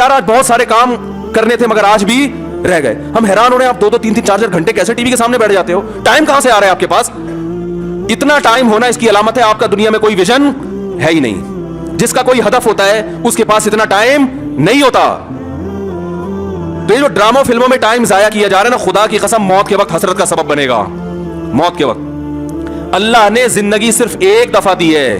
यार आज बहुत सारे काम करने थे मगर आज भी रह गए। हम हैरान हो रहे हैं, आप 2-2, 3-3, 4-4 घंटे कैसे टीवी के सामने बैठ जाते हो? टाइम कहां से आ रहा है आपके पास? इतना टाइम होना इसकी अलामत है आपका दुनिया में कोई विजन है ही नहीं। जिसका कोई हदफ होता है उसके पास इतना टाइम नहीं होता। तो ये जो ड्रामों फिल्मों में टाइम जाया किया जा रहा है ना, खुदा की कसम मौत के वक्त हसरत का सबब बनेगा। मौत के वक्त अल्लाह ने जिंदगी सिर्फ एक दफा दी है।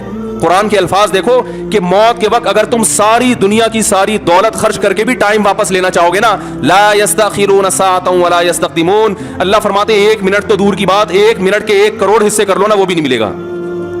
कुरान के अल्फाज देखो कि मौत के वक्त अगर तुम सारी दुनिया की सारी दौलत खर्च करके भी टाइम वापस लेना चाहोगे ना, ला यस्तखिरून साअतन वला यस्तक़दिमून, अल्लाह फरमाते हैं 1 मिनट तो दूर की बात, 1 मिनट के 1 करोड़ हिस्से कर लो ना, वो भी नहीं मिलेगा।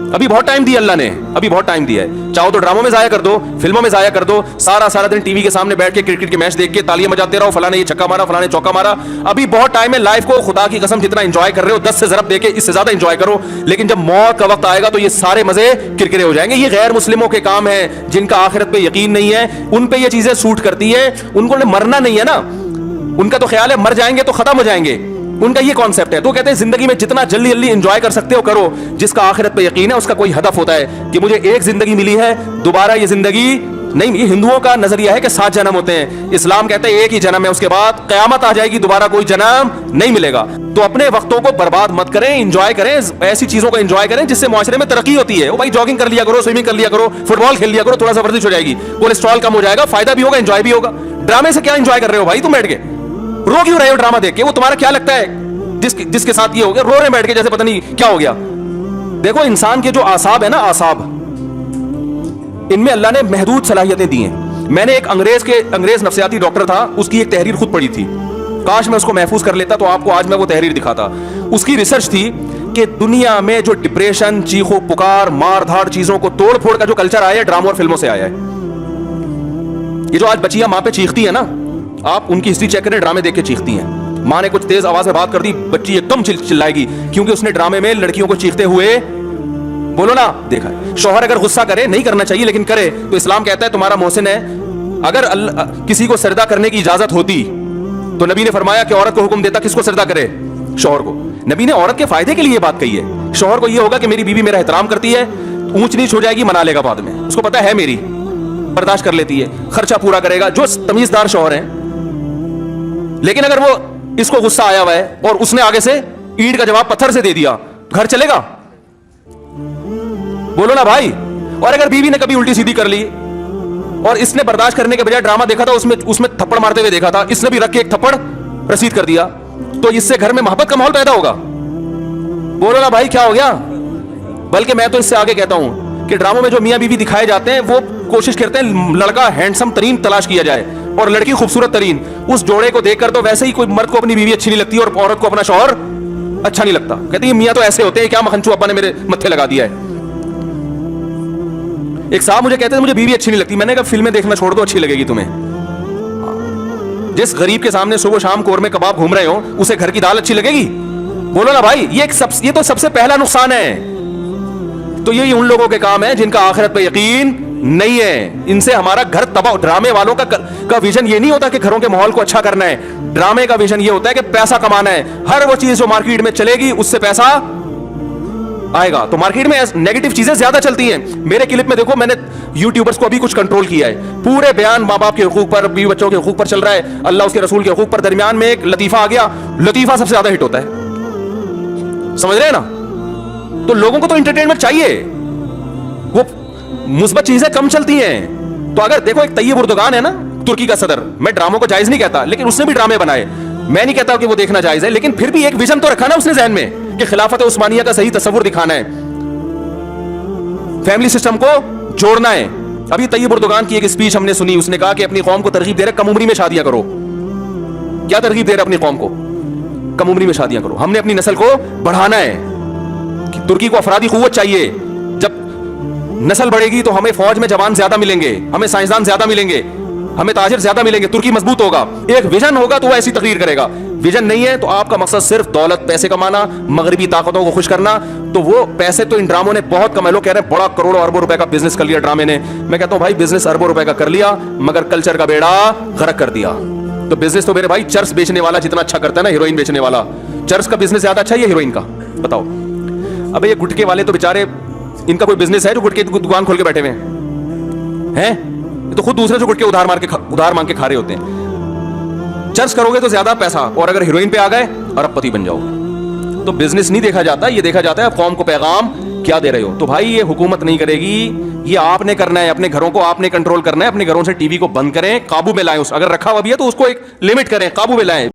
अभी बहुत टाइम दिया अल्लाह ने, अभी बहुत टाइम दिया है। चाहो तो ड्रामों में जाया कर दो, फिल्मों में जाया कर दो, सारा दिन टीवी के सामने बैठ के क्रिकेट के मैच देख के तालियां बजाते रहो, फलाने ये छक्का मारा, फलाने चौका मारा। अभी बहुत टाइम है। लाइफ को खुदा की कसम जितना एंजॉय कर रहे हो 10 से ज़रब देके इससे ज्यादा एंजॉय करो। लेकिन जब मौत का वक्त आएगा तो ये सारे मजे किरकिरे हो जाएंगे। ये गैर मुस्लिमों के काम है, जिनका आखिरत पे यकीन नहीं है, उन पे ये चीजें सूट करती है। उनको मरना नहीं है ना, उनका तो ख्याल है मर जाएंगे तो खत्म हो जाएंगे, उनका ये कॉन्सेप्ट है। तो कहते हैं जिंदगी में जितना जल्दी एंजॉय कर सकते हो करो। जिसका आखिरत पे यकीन है उसका कोई हदफ होता है कि मुझे एक जिंदगी मिली है, दोबारा ये जिंदगी नहीं। ये हिंदुओं का नजरिया है कि 7 जन्म होते हैं। इस्लाम कहते हैं एक ही जन्म है, उसके बाद कयामत आ जाएगी, दोबारा कोई जन्म नहीं मिलेगा। तो अपने वक्तों को बर्बाद मत करें, एंजॉय करें, ऐसी चीजों को एंजॉय करें जिससे मुआशरे में तरक्की होती है। ओ भाई जॉगिंग कर लिया करो, स्विमिंग कर लिया करो, फुटबॉल खेल लिया करो, थोड़ा सा वर्जिश हो जाएगी, कोलेस्ट्रॉल कम हो जाएगा, फायदा भी होगा, एंजॉय भी होगा। ड्रामे से क्या एंजॉय कर रहे हो भाई? तुम बैठ के रो क्यों रहे हो ड्रामा देख के? वो तुम्हारा क्या लगता है जिसके साथ ये हो गया, रो रहे बैठ के जैसे पता नहीं क्या हो गया। देखो इंसान के जो आसाब है ना, आसाब, इनमें अल्लाह ने महदूद सलाहियतें दी हैं। मैंने एक अंग्रेज नफ्सियाती डॉक्टर था, उसकी एक तहरीर खुद पढ़ी थी। काश मैं उसको महफूज कर लेता तो आपको आज मैं वो तहरीर दिखाता। उसकी रिसर्च थी कि दुनिया में जो डिप्रेशन, चीखो पुकार, मार धाड़, चीजों को तोड़ फोड़ का जो कल्चर आया है, ड्रामों और फिल्मों से आया है। ये जो आज बच्चियां माँ पे चीखती है ना, आप उनकी हिस्ट्री चेक करें, ड्रामे देख के चीखती हैं। माँ ने कुछ तेज आवाज में बात कर दी, बच्ची एकदम चिल्लाएगी क्योंकि उसने ड्रामे में लड़कियों को चीखते हुए बोलो ना देखा है। शौहर अगर गुस्सा करे, नहीं करना चाहिए लेकिन करे, तो इस्लाम कहता है तुम्हारा मोहसिन है। अगर किसी को सजदा करने की इजाजत होती तो नबी ने फरमाया कि औरत को हुक्म देता किसको सजदा करे? शौहर को। नबी ने औरत के फायदे के लिए बात कही है। शौहर को यह होगा कि मेरी बीवी मेरा एहतराम करती है, ऊंच नीच हो जाएगी मना लेगा बाद में, उसको पता है मेरी, बर्दाश्त कर लेती है, खर्चा पूरा करेगा, जो तमीजदार शौहर है। लेकिन अगर वो इसको गुस्सा आया हुआ है और उसने आगे से ईंट का जवाब पत्थर से दे दिया, घर चलेगा? बोलो ना भाई। और अगर बीवी ने कभी उल्टी सीधी कर ली और इसने बर्दाश्त करने के बजाय ड्रामा देखा था, उसमें थप्पड़ मारते हुए देखा था, इसने भी रख के एक थप्पड़ रसीद कर दिया, तो इससे घर में मोहब्बत का माहौल पैदा होगा? बोलो ना भाई क्या हो गया? बल्कि मैं तो इससे आगे कहता हूं कि ड्रामों में जो मियां बीवी दिखाए जाते हैं वो कोशिश करते हैं लड़का हैंडसम तरीन तलाश किया जाए और लड़की खूबसूरत तरीन। उस जोड़े को देखकर तो वैसे ही कोई मर्द को अपनी बीवी अच्छी नहीं लगती और औरत को अपना शौहर अच्छा नहीं लगता। कहते हैं मियां तो ऐसे होते हैं, क्या मखनचू अब्बा ने मेरे मत्थे लगा दिया है। एक साहब मुझे कहते हैं मुझे बीवी अच्छी नहीं लगती। मैंने कहा फिल्में देखना छोड़ दो, अच्छी लगेगी तुम्हें। जिस गरीब के सामने सुबह शाम कोरमे कबाब घूम रहे हो उसे घर की दाल अच्छी लगेगी? बोलो ना भाई। ये तो सबसे पहला नुकसान है। तो यही उन लोगों के काम है जिनका आखिरत पे यकीन नहीं है। इनसे हमारा घर तबाह। ड्रामे वालों का विजन ये नहीं होता कि घरों के माहौल को अच्छा करना है। ड्रामे का विजन ये होता है कि पैसा कमाना है। हर वो चीज जो मार्केट में चलेगी उससे पैसा आएगा। तो मार्केट में नेगेटिव चीजें ज्यादा चलती हैं। मेरे क्लिप में देखो, मैंने यूट्यूबर्स को अभी कुछ कंट्रोल किया है। पूरे बयान माँ बाप के हुकूक पर, बीवी बच्चों के हुकूक पर चल रहा है, अल्लाह उसके रसूल के हुकूक पर। दरमियान में एक लतीफा आ गया, लतीफा सबसे ज्यादा हिट होता है। समझ रहे हैं ना? तो लोगों को तो एंटरटेनमेंट चाहिए, वो मुस्बत चीजें कम चलती हैं। तो अगर देखो एक तैयब उर्दुगान है ना, तुर्की का सदर, मैं ड्रामों को जायज नहीं कहता लेकिन उसने भी ड्रामे बनाए। मैं नहीं कहता कि वो देखना जायज है, लेकिन फिर भी एक विजन तो रखा ना उसने जहन में कि खिलाफत उस्मानिया का सही तस्वुर दिखाना है, फैमिली सिस्टम को जोड़ना है। अभी तैयब उर्दुगान की एक स्पीच हमने सुनी, उसने कहा कि अपनी कौम को तरगीब दे रहे कम उम्री में शादियां करो। क्या तरगीब दे रहे अपनी कौम को? कम उम्री में शादियां करो। हमने अपनी नस्ल को बढ़ाना है। तुर्की को अफरादी कुव्वत चाहिए। जब नस्ल बढ़ेगी तो हमें फौज में जवान ज्यादा मिलेंगे, हमें साइंसदान ज्यादा मिलेंगे, हमें ताजिर ज्यादा मिलेंगे, तुर्की मजबूत होगा। एक विजन होगा तो वो ऐसी तकरीर करेगा। विजन नहीं है तो आपका मकसद सिर्फ दौलत, पैसे कमाना, मगरबी ताकतों को खुश करना, तो वो पैसे तो इन ड्रामों ने बहुत कमाए। लोग कह रहे हैं बड़ा करोड़ों अरबों रुपए का बिजनेस कर लिया ड्रामे ने। मैं कहता हूं भाई बिजनेस अरबों रुपए का कर लिया मगर कल्चर का बेड़ा गर्क कर दिया। तो बिजनेस तो मेरे भाई चर्स बेचने वाला जितना अच्छा करता है ना, हीरोइन बेचने वाला, चर्स का बिजनेस ज्यादा अच्छा है या हीरोइन का? बताओ। अबे ये गुटके वाले तो बेचारे, इनका कोई बिजनेस है जो गुटके की दुकान खोल के बैठे हुए हैं? تو خود دوسرے سے گٹ کے ادھار مانگ کے کھا رہے ہوتے ہیں. چرچ کرو گے تو زیادہ پیسہ, اور اگر ہیروئن پہ آ گئے اور اب پتی بن جاؤ گے. تو بزنس نہیں دیکھا جاتا, یہ دیکھا جاتا ہے آپ قوم کو پیغام کیا دے رہے ہو. تو بھائی یہ حکومت نہیں کرے گی, یہ آپ نے کرنا ہے. اپنے گھروں کو آپ نے کنٹرول کرنا ہے. اپنے گھروں سے ٹی وی کو بند کریں, قابو میں لائیں. اگر رکھا ہوا بھی ہے تو اس کو ایک لمٹ کریں, قابو میں لائیں.